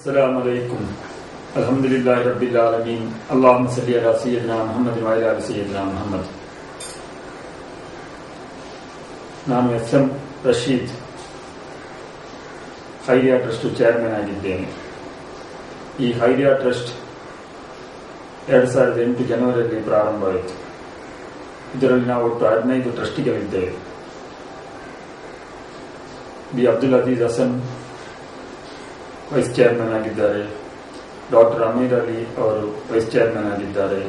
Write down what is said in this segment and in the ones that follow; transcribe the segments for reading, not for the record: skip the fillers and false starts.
السلام عليكم. الحمد لله رب العالمين. اللهم صل على سيدنا محمد وعلى آل سيدنا محمد. ನಾನು SM. Rashid, ಖೈರಿಯಾ trust chairman ಆಗಿದ್ದೇನೆ. ಈ ಖೈರಿಯಾ ಟ್ರಸ್ಟ್ 2008 ಜನವರಿಯಲ್ಲಿ ಪ್ರಾರಂಭವಾಯಿತು. ಇದರಲ್ಲಿ ನಾವು ಒಟ್ಟು 15 ಟ್ರಸ್ಟಿಗಳಿದ್ದೇವೆ. B Abdul Aziz Hasan vice chairman ಆಗಿದ್ದಾರೆ. ಡಾಕ್ಟರ್ ಅಮೀರ್ ಅಲಿ ಅವರು ವೈಸ್ ಚೇರ್ಮನ್ ಆಗಿದ್ದಾರೆ.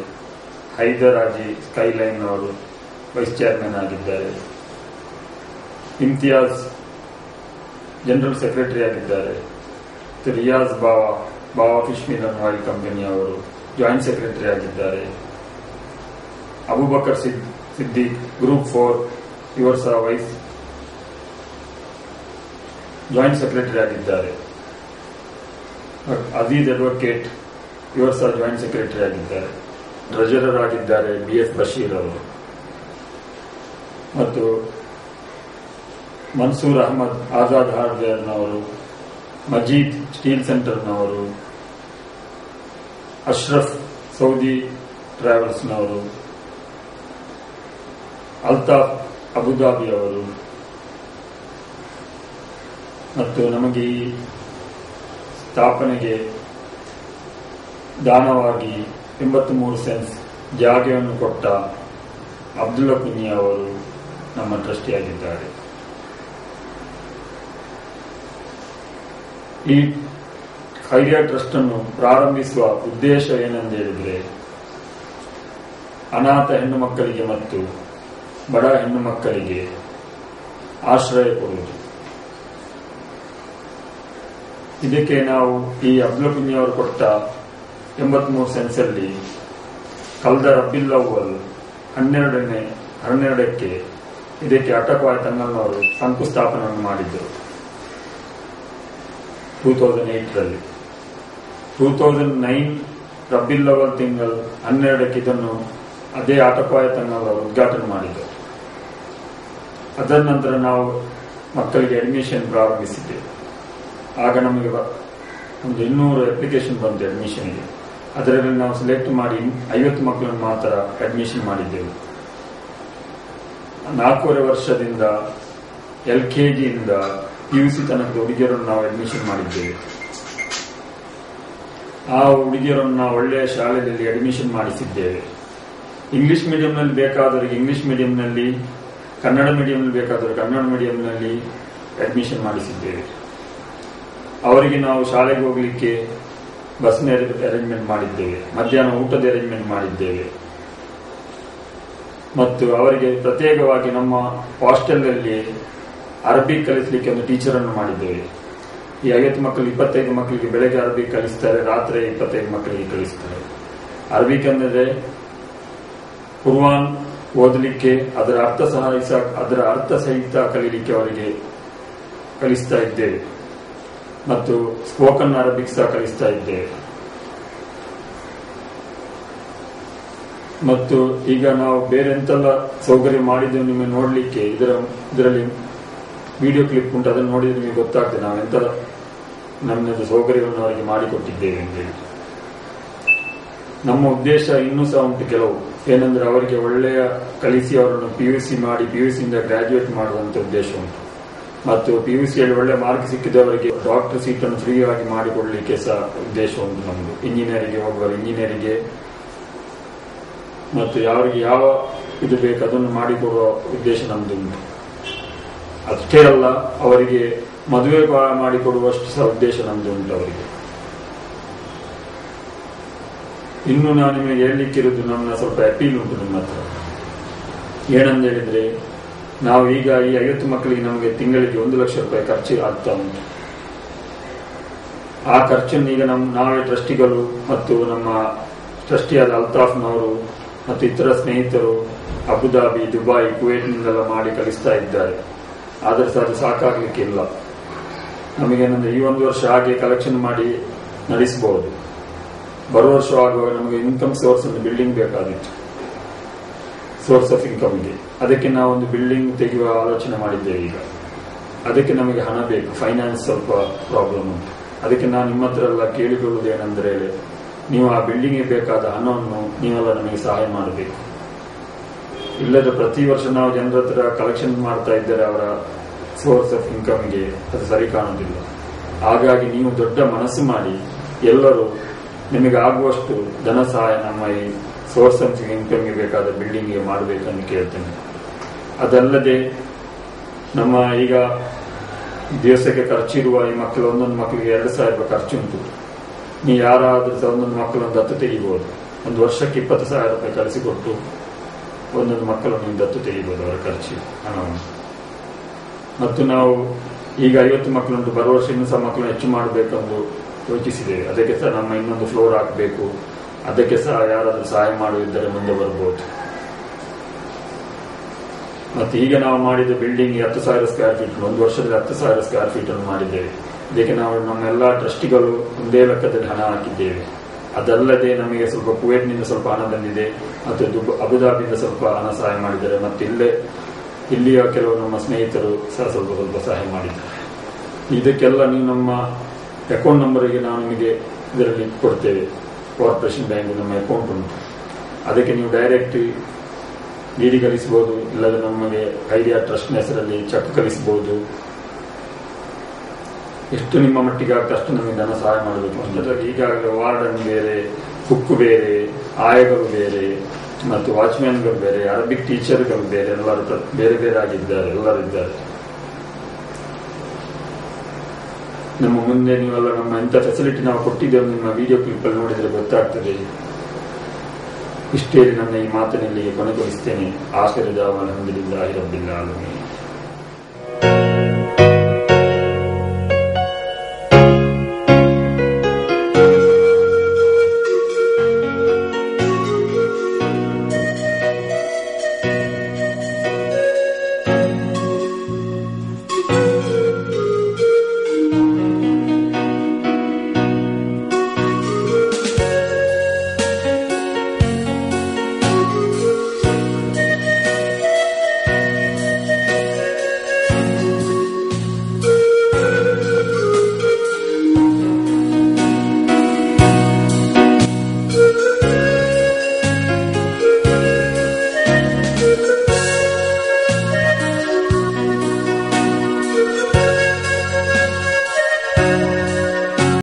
ಹೈದರ್ ಹಾಜಿ ಸ್ಕೈಲೈನ್ ಅವರು ವೈಸ್ ಚೇರ್ಮನ್ ಆಗಿದ್ದಾರೆ. ಇಮ್ತಿಯಾಜ್ ಜನರಲ್ ಸೆಕ್ರೆಟರಿ ಆಗಿದ್ದಾರೆ. Riyaz Bava fish mill and oil company ಅವರು ಜಾಯಿಂಟ್ ಸೆಕ್ರೆಟರಿ ಆಗಿದ್ದಾರೆ. ಅಬೂಬಕರ್ ಸಿದ್ದಿಕ್ ಗ್ರೂಪ್ 4 ಇವರು ಸಹ ವೈಸ್ ಜಾಯಿಂಟ್ ಸೆಕ್ರೆಟರಿ ಆಗಿದ್ದಾರೆ. ಅಜೀಜ್ ಅಡ್ವೊಕೇಟ್ ಇವರು ಸಹ ಜಾಯಿಂಟ್ ಸೆಕ್ರೆಟರಿ ಆಗಿದ್ದಾರೆ. ಟ್ರೆಜರರ್ ಆಗಿದ್ದಾರೆ BF ಬಶೀರ್ ಅವರು. ಮತ್ತು ಮನ್ಸೂರ್ ಅಹಮದ್ ಆಜಾದ್ ಹಾರ್ಡ್ವೇರ್ನವರು, ಮಜೀದ್ ಸ್ಟೀಲ್ ಸೆಂಟರ್ನವರು, ಅಶ್ರಫ್ ಸೌದಿ ಟ್ರಾವೆಲ್ಸ್ನವರು, ಅಲ್ತಾಫ್ ಅಬುದಾಬಿ ಅವರು. ಮತ್ತು ನಮಗೆ ಈ ಸ್ಥಾಪನೆಗೆ ದಾನವಾಗಿ 83 ಸೆನ್ಸ್ ಜಾಗೆಯನ್ನು ಕೊಟ್ಟ ಅಬ್ದುಲ್ಲಾ ಕುಂಜಿ ಅವರು ನಮ್ಮ ಟ್ರಸ್ಟಿಯಾಗಿದ್ದಾರೆ. ಈ ಖೈರಿಯಾ ಟ್ರಸ್ಟ್ ಅನ್ನು ಪ್ರಾರಂಭಿಸುವ ಉದ್ದೇಶ ಏನೆಂದು ಹೇಳಿದರೆ, ಅನಾಥ ಹೆಣ್ಣು ಮಕ್ಕಳಿಗೆ ಮತ್ತು ಬಡ ಹೆಣ್ಣು ಮಕ್ಕಳಿಗೆ ಆಶ್ರಯ ಕೊಡುವುದು. ಇದಕ್ಕೆ ನಾವು ಈ ಅಬ್ದುಲ್ಲಾ ಕುಂಜಿ ಅವರು ಕೊಟ್ಟ 83 ಸೆನ್ಸ್ ಅಲ್ಲಿ ಕಳೆದ ರಬಿಲ್ ಅವ್ವಲ್ 12ಕ್ಕೆ ಇದಕ್ಕೆ ಅಟಕ್ವಾಯ್ ತಂಗಲ್ನವರು ಶಂಕುಸ್ಥಾಪನೆಯನ್ನು ಮಾಡಿದ್ದರು 2008ರಲ್ಲಿ. 2009 ರಬಿಲ್ ಅವ್ವಲ್ ತಿಂಗಳು 12ಕ್ಕೆ ಇದನ್ನು ಅದೇ ಅಟಕ್ವಾಯ್ ತಂಗಲ್ ಅವರು ಉದ್ಘಾಟನೆ ಮಾಡಿದರು. ಅದರ ನಂತರ ನಾವು ಮಕ್ಕಳಿಗೆ ಅಡ್ಮಿಷನ್ ಪ್ರಾರಂಭಿಸಿದ್ದೇವೆ. ಆಗ ನಮಗೆ ಒಂದು 200 ಅಪ್ಲಿಕೇಶನ್ ಬಂತು ಅಡ್ಮಿಷನ್ಗೆ. ಅದರಲ್ಲಿ ನಾವು ಸೆಲೆಕ್ಟ್ ಮಾಡಿ 50 ಮಕ್ಕಳನ್ನು ಮಾತ್ರ ಅಡ್ಮಿಷನ್ ಮಾಡಿದ್ದೆವು. 4.5 ವರ್ಷದಿಂದ LKG ಇಂದ PUC ತನಕ ಹುಡುಗಿಯರನ್ನು ನಾವು ಅಡ್ಮಿಷನ್ ಮಾಡಿದ್ದೇವೆ. ಆ ಹುಡುಗಿಯರನ್ನು ನಾವು ಒಳ್ಳೆಯ ಶಾಲೆಯಲ್ಲಿ ಅಡ್ಮಿಷನ್ ಮಾಡಿಸಿದ್ದೇವೆ. ಇಂಗ್ಲಿಷ್ ಮೀಡಿಯಂನಲ್ಲಿ ಬೇಕಾದವರಿಗೆ ಇಂಗ್ಲಿಷ್ ಮೀಡಿಯಂನಲ್ಲಿ, ಕನ್ನಡ ಮೀಡಿಯಂನಲ್ಲಿ ಬೇಕಾದವರಿಗೆ ಕನ್ನಡ ಮೀಡಿಯಂನಲ್ಲಿ ಅಡ್ಮಿಷನ್ ಮಾಡಿಸಿದ್ದೇವೆ. ಅವರಿಗೆ ನಾವು ಶಾಲೆಗೆ ಹೋಗಲಿಕ್ಕೆ ಬಸ್ನ ಅರೇಂಜ್ಮೆಂಟ್ ಮಾಡಿದ್ದೇವೆ. ಮಧ್ಯಾಹ್ನ ಊಟದ ಅರೇಂಜ್ಮೆಂಟ್ ಮಾಡಿದ್ದೇವೆ. ಮತ್ತು ಅವರಿಗೆ ಪ್ರತ್ಯೇಕವಾಗಿ ನಮ್ಮ ಹಾಸ್ಟೆಲ್ನಲ್ಲಿ ಅರಬಿಕ್ ಕಲಿಸಲಿಕ್ಕೆ ಒಂದು ಟೀಚರ್ ಅನ್ನು ಮಾಡಿದ್ದೇವೆ. ಈ 50 ಮಕ್ಕಳು 25 ಮಕ್ಕಳಿಗೆ ಬೆಳಗ್ಗೆ ಅರಬಿಕ್ ಕಲಿಸ್ತಾರೆ, ರಾತ್ರಿ 25 ಮಕ್ಕಳಿಗೆ ಕಲಿಸ್ತಾರೆ. ಅರಬಿಕ್ ಅಂದರೆ ಕುರ್ಆನ್ ಓದಲಿಕ್ಕೆ, ಅದರ ಅರ್ಥ ಸಹಿತ ಕಲೀಲಿಕ್ಕೆ ಅವರಿಗೆ ಕಲಿಸ್ತಾ ಇದ್ದೇವೆ. ಮತ್ತು ಸ್ಪೋಕನ್ ಅರಬಿಕ್ ಸಹ ಕಲಿಸ್ತಾ ಇದ್ದೇವೆ. ಮತ್ತು ಈಗ ನಾವು ಬೇರೆ ಎಂತೆಲ್ಲ ಸೌಕರ್ಯ ಮಾಡಿದ್ದೇವೆ ನಿಮಗೆ ನೋಡಲಿಕ್ಕೆ ಇದರಲ್ಲಿ ವಿಡಿಯೋ ಕ್ಲಿಪ್ ಉಂಟು. ಅದನ್ನು ನೋಡಿದ್ರೆ ನಿಮಗೆ ಗೊತ್ತಾಗ್ತದೆ ನಾವು ಎಂತ ನಮ್ಮದು ಸೌಕರ್ಯವನ್ನು ಅವರಿಗೆ ಮಾಡಿಕೊಟ್ಟಿದ್ದೇವೆ ಅಂತೇಳಿ. ನಮ್ಮ ಉದ್ದೇಶ ಇನ್ನೂ ಸಹ ಉಂಟು ಕೆಲವು. ಏನಂದ್ರೆ ಅವರಿಗೆ ಒಳ್ಳೆಯ ಕಲಿಸಿ ಅವರನ್ನು PUC ಮಾಡಿ PUC ಇಂದ ಗ್ರಾಜುಯೇಟ್ ಮಾಡುವಂತ ಉದ್ದೇಶ ಉಂಟು. ಮತ್ತು PUCಯಲ್ಲಿ ಒಳ್ಳೆ ಮಾರ್ಕ್ ಸಿಕ್ಕಿದವರಿಗೆ ಡಾಕ್ಟರ್ ಸೀಟನ್ನು ಫ್ರೀ ಆಗಿ ಮಾಡಿಕೊಡ್ಲಿಕ್ಕೆ ಸಹ ಉದ್ದೇಶ ಉಂಟು ನಮ್ಮದು. ಇಂಜಿನಿಯರಿಗೆ ಹೋಗುವ ಇಂಜಿನಿಯರಿಗೆ ಮತ್ತು ಯಾರಿಗೆ ಯಾವ ಇದು ಬೇಕು ಅದನ್ನು ಮಾಡಿಕೊಡುವ ಉದ್ದೇಶ ನಮ್ದು ಉಂಟು. ಅಷ್ಟೇ ಅಲ್ಲ, ಅವರಿಗೆ ಮದುವೆ ಮಾಡಿಕೊಡುವಷ್ಟು ಸಹ ಉದ್ದೇಶ ನಮ್ದು ಉಂಟು ಅವರಿಗೆ. ಇನ್ನು ನಾನು ನಿಮಗೆ ಹೇಳಲಿಕ್ಕಿರೋದು ನನ್ನ ಸ್ವಲ್ಪ ಅಪೀಲ್ ಉಂಟು ನಿಮ್ಮ ಹತ್ರ. ಏನಂತ ಹೇಳಿದ್ರೆ, ನಾವು ಈಗ ಈ 50 ಮಕ್ಕಳಿಗೆ ನಮಗೆ ತಿಂಗಳಿಗೆ 1 ಲಕ್ಷ ರೂಪಾಯಿ ಖರ್ಚು ಆಗ್ತಾ ಉಂಟು. ಆ ಖರ್ಚನ್ನು ಈಗ ನಾವೇ ಟ್ರಸ್ಟಿಗಳು ಮತ್ತು ನಮ್ಮ ಟ್ರಸ್ಟಿಯಾದ ಅಲ್ತಾಫ್ನವರು ಮತ್ತು ಇತರ ಸ್ನೇಹಿತರು ಅಬುದಾಬಿ, ದುಬೈ, ಕುವೈಟ್ನಿಂದೆಲ್ಲ ಮಾಡಿ ಕಲಿಸ್ತಾ ಇದ್ದಾರೆ. ಆದರೆ ಸಹ ಅದು ಸಾಕಾಗ್ಲಿಕ್ಕಿಲ್ಲ. ನಮಗೇನಂದ್ರೆ ಈ 1 ವರ್ಷ ಹಾಗೆ ಕಲೆಕ್ಷನ್ ಮಾಡಿ ನಡೆಸಬಹುದು. ಬರುವ ವರ್ಷ ಆಗುವಾಗ ನಮಗೆ ಇನ್ಕಮ್ ಸೋರ್ಸ್ ಒಂದು ಬಿಲ್ಡಿಂಗ್ ಬೇಕಾಗಿತ್ತು, ಸೋರ್ಸ್ ಆಫ್ ಇನ್ಕಮ್ಗೆ. ಅದಕ್ಕೆ ನಾವು ಒಂದು ಬಿಲ್ಡಿಂಗ್ ತೆಗೆಯುವ ಆಲೋಚನೆ ಮಾಡಿದ್ದೇವೆ. ಈಗ ಅದಕ್ಕೆ ನಮಗೆ ಹಣ ಬೇಕು, ಫೈನಾನ್ಸ್ ಸ್ವಲ್ಪ ಪ್ರಾಬ್ಲಮ್ ಉಂಟು. ಅದಕ್ಕೆ ನಾನು ನಿಮ್ಮ ಹತ್ರ ಎಲ್ಲ ಕೇಳಿಕೊಳ್ಳುವುದೇನೆಂದರೆ, ನೀವು ಆ ಬಿಲ್ಡಿಂಗ್ಗೆ ಬೇಕಾದ ಹಣವನ್ನು ನೀವೆಲ್ಲ ನಮಗೆ ಸಹಾಯ ಮಾಡಬೇಕು. ಇಲ್ಲದ ಪ್ರತಿ ವರ್ಷ ನಾವು ಜನರ ಹತ್ರ ಕಲೆಕ್ಷನ್ ಮಾಡ್ತಾ ಇದ್ದರೆ ಅವರ ಸೋರ್ಸ್ ಆಫ್ ಇನ್ಕಮ್ಗೆ ಅದು ಸರಿ ಕಾಣುವುದಿಲ್ಲ. ಹಾಗಾಗಿ ನೀವು ದೊಡ್ಡ ಮನಸ್ಸು ಮಾಡಿ ಎಲ್ಲರೂ ನಿಮಗೆ ಆಗುವಷ್ಟು ಧನ ಸಹಾಯ ನಮ್ಮ ಈ ಸೋರ್ಸ್ ಆಫ್ ಇನ್ಕಮ್ಗೆ ಬೇಕಾದ ಬಿಲ್ಡಿಂಗ್ಗೆ ಮಾಡಬೇಕಂತ ಕೇಳ್ತೇನೆ. ಅದಲ್ಲದೆ ನಮ್ಮ ಈಗ ದಿವಸಕ್ಕೆ ಖರ್ಚಿರುವ ಈ ಮಕ್ಕಳು ಒಂದೊಂದು ಮಕ್ಕಳಿಗೆ 2,000 ರೂಪಾಯಿ ಖರ್ಚುಂಟು. ನೀವು ಯಾರಾದ್ರೂ ಸಹ ಒಂದೊಂದು ಮಕ್ಕಳನ್ನು ದತ್ತು ತೆಗಿಬಹುದು. ಒಂದು ವರ್ಷಕ್ಕೆ 20,000 ರೂಪಾಯಿ ಕಳಿಸಿಕೊಟ್ಟು ಒಂದೊಂದು ಮಕ್ಕಳನ್ನು ನೀವು ದತ್ತು ತೆಗಿಬಹುದು ಅವರ ಖರ್ಚು ಹಣವನ್ನು. ಮತ್ತು ನಾವು ಈಗ 50 ಮಕ್ಕಳುಂಟು, ಬರುವ ವರ್ಷ ಇನ್ನೂ ಸಹ ಮಕ್ಕಳನ್ನು ಹೆಚ್ಚು ಮಾಡಬೇಕೆಂದು ಯೋಚಿಸಿದ್ದೇವೆ. ಅದಕ್ಕೆ ಸಹ ನಮ್ಮ ಇನ್ನೊಂದು ಫ್ಲೋರ್ ಹಾಕಬೇಕು. ಅದಕ್ಕೆ ಸಹ ಯಾರಾದರೂ ಸಹಾಯ ಮಾಡುತ್ತಿದ್ದರೆ ಮುಂದೆ ಬರ್ಬೋದು. ಮತ್ತೆ ಈಗ ನಾವು ಮಾಡಿದ ಬಿಲ್ಡಿಂಗ್ 10,000 ಸ್ಕ್ವೇರ್ ಫೀಟ್, ಒಂದು ವರ್ಷದಲ್ಲಿ 10,000 ಸ್ಕ್ವೇರ್ ಫೀಟ್ ಅನ್ನು ಮಾಡಿದ್ದೇವೆ. ಇದಕ್ಕೆ ನಾವು ನಮ್ಮೆಲ್ಲ ಟ್ರಸ್ಟಿಗಳು ಒಂದೇ ಲೆಕ್ಕದಲ್ಲಿ ಹಣ ಹಾಕಿದ್ದೇವೆ. ಅದಲ್ಲದೆ ನಮಗೆ ಸ್ವಲ್ಪ ಕುವೈಟ್ನಿಂದ ಸ್ವಲ್ಪ ಹಣ ಬಂದಿದೆ ಮತ್ತು ಅಬುದಾಬಿಯಿಂದ ಸ್ವಲ್ಪ ಹಣ ಸಹಾಯ ಮಾಡಿದ್ದಾರೆ. ಮತ್ತು ಇಲ್ಲಿಯ ಕೆಲವು ನಮ್ಮ ಸ್ನೇಹಿತರು ಸಹ ಸ್ವಲ್ಪ ಸಹಾಯ ಮಾಡಿದ್ದಾರೆ. ಇದಕ್ಕೆಲ್ಲ ನೀವು ನಮ್ಮ ಅಕೌಂಟ್ ನಂಬರಿಗೆ ನಾವು ನಿಮಗೆ ಇದರಲ್ಲಿ ಕೊಡ್ತೇವೆ. ಕಾರ್ಪೊರೇಷನ್ ಬ್ಯಾಂಕ್ ನಮ್ಮ ಅಕೌಂಟ್ ಉಂಟು, ಅದಕ್ಕೆ ನೀವು ಡೈರೆಕ್ಟ್ ಡಿಡಿ ಕಳಿಸಬಹುದು. ಇಲ್ಲದೆ ನಮಗೆ ಐಡಿಯಾ ಟ್ರಸ್ಟ್ ಹೆಸರಲ್ಲಿ ಚೆಕ್ ಕಳಿಸಬಹುದು. ಎಷ್ಟು ನಿಮ್ಮ ಮಟ್ಟಿಗೆ ಆಗ್ತದೆ ಅಷ್ಟು ನಮಗೆ ಧನ ಸಹಾಯ ಮಾಡಬೇಕು. ಅದರಲ್ಲಿ ಈಗಾಗಲೇ ವಾರ್ಡನ್ ಬೇರೆ, ಕುಕ್ ಬೇರೆ, ಆಯಗಳು ಬೇರೆ ಮತ್ತು ವಾಚ್ಮ್ಯಾನ್ಗಳು ಬೇರೆ, ಅರಬಿಕ್ ಟೀಚರ್ಗಳು ಬೇರೆ, ಎಲ್ಲರೂ ಬೇರೆ ಬೇರೆ ಆಗಿದ್ದಾರೆ, ಎಲ್ಲರೂ ಇದ್ದಾರೆ. ನಮ್ಮ ಮುಂದೆ ನೀವೆಲ್ಲ ನಮ್ಮ ಎಂಥ ಫೆಸಿಲಿಟಿ ನಾವು ಕೊಟ್ಟಿದ್ದೇವೆ ನಿಮ್ಮ ವಿಡಿಯೋ ಕ್ಲಿಪ್ ಅಲ್ಲಿ ನೋಡಿದ್ರೆ ಗೊತ್ತಾಗ್ತದೆ. ಇಷ್ಟೇ ನನ್ನ ಈ ಮಾತನಲ್ಲಿ ಕೊನೆಗೊಳಿಸ್ತೇನೆ. ಆಖಿರ್ ದಾವಾನಾ ಅಲ್ಹಮ್ದುಲಿಲ್ಲಾಹಿ ರಬ್ಬಿಲ್ ಆಲಮೀನ್.